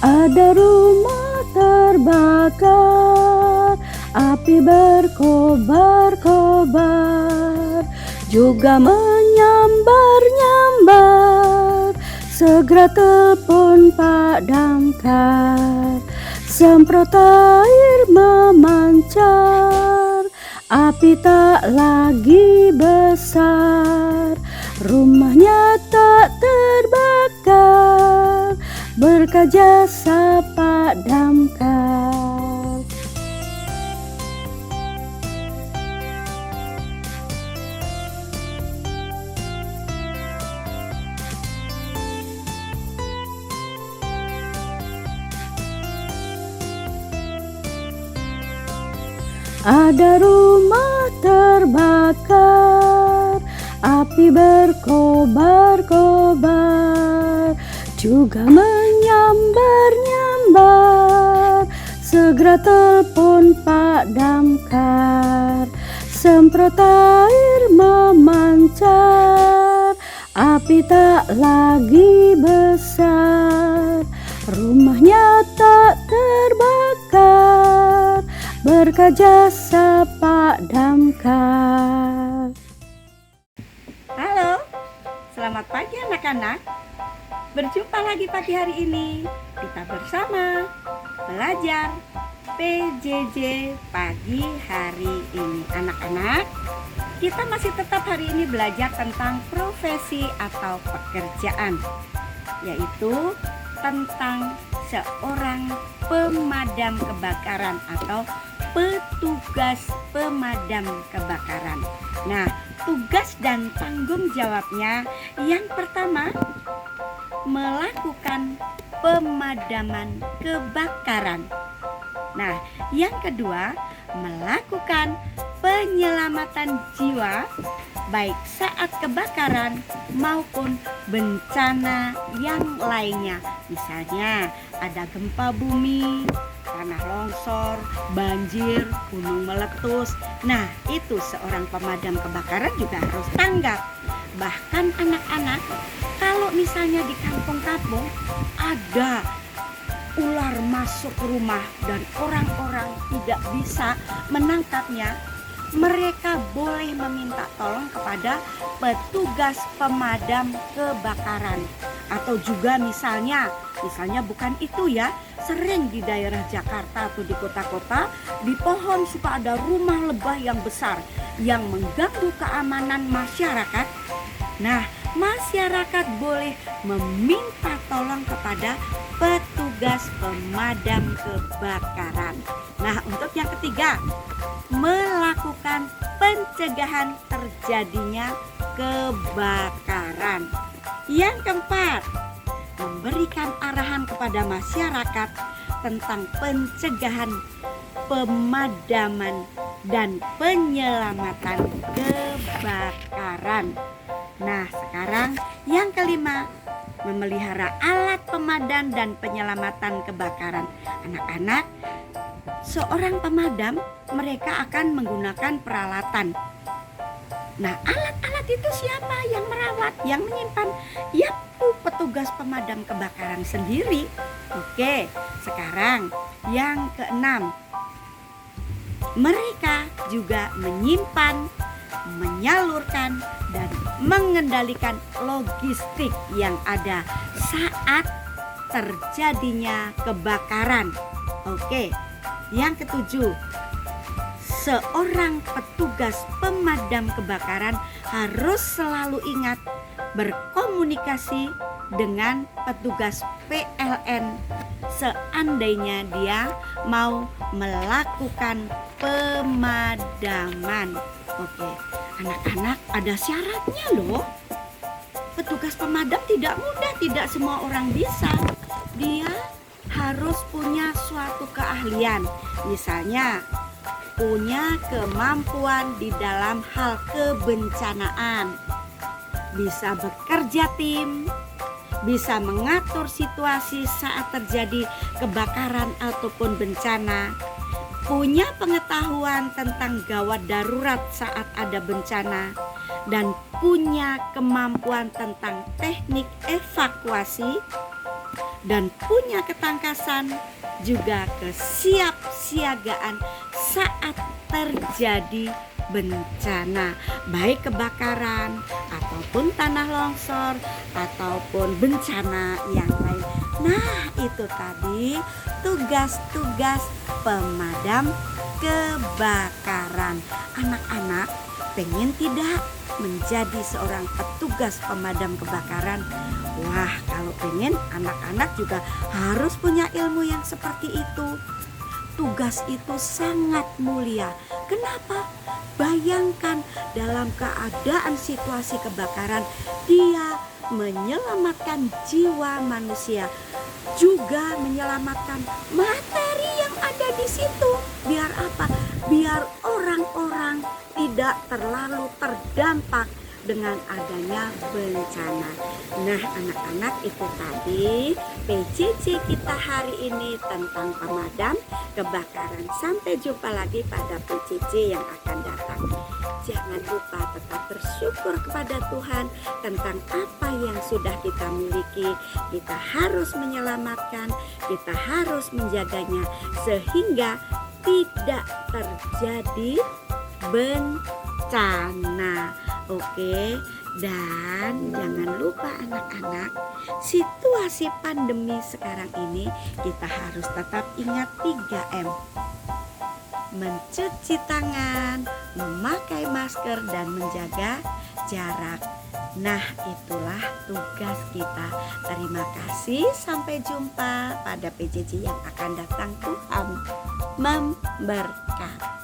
Ada rumah terbakar, api berkobar-kobar, juga menyambar-nyambar. Segera telepon Pak Damkar, semprot air memancar. Api tak lagi besar, rumahnya tak terbakar, berkat jasa Pak Damkar. Ada rumah terbakar, api berkobar-kobar, juga menyambar-nyambar. Segera telepon Pak Damkar, semprot air memancar. Api tak lagi besar, rumahnya tak terbakar, berkat jasa Pak Damkar. Halo, selamat pagi anak-anak. Berjumpa lagi pagi hari ini. Kita bersama belajar PJJ pagi hari ini. Anak-anak, kita masih tetap hari ini belajar tentang profesi atau pekerjaan, yaitu tentang seorang pemadam kebakaran atau petugas pemadam kebakaran. Nah, tugas dan tanggung jawabnya yang pertama, melakukan pemadaman kebakaran. Nah, yang kedua, melakukan penyelamatan jiwa baik saat kebakaran maupun bencana yang lainnya. Misalnya ada gempa bumi, tanah longsor, banjir, gunung meletus. Nah, itu seorang pemadam kebakaran juga harus tanggap. Bahkan anak-anak, kalau misalnya di kampung-kampung ada ular masuk rumah dan orang-orang tidak bisa menangkapnya, mereka boleh meminta tolong kepada petugas pemadam kebakaran. Atau juga misalnya bukan itu ya, sering di daerah Jakarta atau di kota-kota di pohon suka ada rumah lebah yang besar yang mengganggu keamanan masyarakat. Nah, masyarakat boleh meminta tolong kepada petugas pemadam kebakaran. Nah, untuk yang ketiga, melakukan pencegahan terjadinya kebakaran. Yang keempat, memberikan arahan kepada masyarakat tentang pencegahan, pemadaman, dan penyelamatan kebakaran. Nah, sekarang yang kelima, memelihara alat pemadam dan penyelamatan kebakaran. Anak-anak, seorang pemadam mereka akan menggunakan peralatan. Nah, alat-alat itu siapa yang merawat, yang menyimpan? Ya, petugas pemadam kebakaran sendiri. Oke, sekarang yang keenam, mereka juga menyimpan, menyalurkan, dan mengendalikan logistik yang ada saat terjadinya kebakaran. Oke, yang ketujuh, seorang petugas pemadam kebakaran harus selalu ingat berkomunikasi dengan petugas PLN seandainya dia mau melakukan pemadaman. Oke, anak-anak, ada syaratnya loh. Petugas pemadam tidak mudah, tidak semua orang bisa. Dia harus punya suatu keahlian. Misalnya, punya kemampuan di dalam hal kebencanaan, bisa bekerja tim, bisa mengatur situasi saat terjadi kebakaran ataupun bencana, punya pengetahuan tentang gawat darurat saat ada bencana, dan punya kemampuan tentang teknik evakuasi, dan punya ketangkasan, juga kesiapsiagaan saat terjadi bencana, baik kebakaran ataupun tanah longsor ataupun bencana yang lain. Nah, itu tadi tugas-tugas pemadam kebakaran. Anak-anak pengen tidak menjadi seorang petugas pemadam kebakaran? Wah, kalau pengen, anak-anak juga harus punya ilmu yang seperti itu. Tugas itu sangat mulia. Kenapa? Bayangkan dalam keadaan situasi kebakaran, dia menyelamatkan jiwa manusia, juga menyelamatkan materi yang ada di situ. Biar apa? Biar orang-orang tidak terlalu terdampak dengan adanya bencana. Nah, anak-anak, itu tadi PJJ kita hari ini tentang pemadam kebakaran. Sampai jumpa lagi pada PJJ yang akan datang. Jangan lupa tetap bersyukur kepada Tuhan tentang apa yang sudah kita miliki. Kita harus menyelamatkan, kita harus menjaganya sehingga tidak terjadi bencana. Oke, dan jangan lupa anak-anak, situasi pandemi sekarang ini kita harus tetap ingat 3M. Mencuci tangan, memakai masker, dan menjaga jarak. Nah, itulah tugas kita. Terima kasih, sampai jumpa pada PJJ yang akan datang. Tuhan memberkati.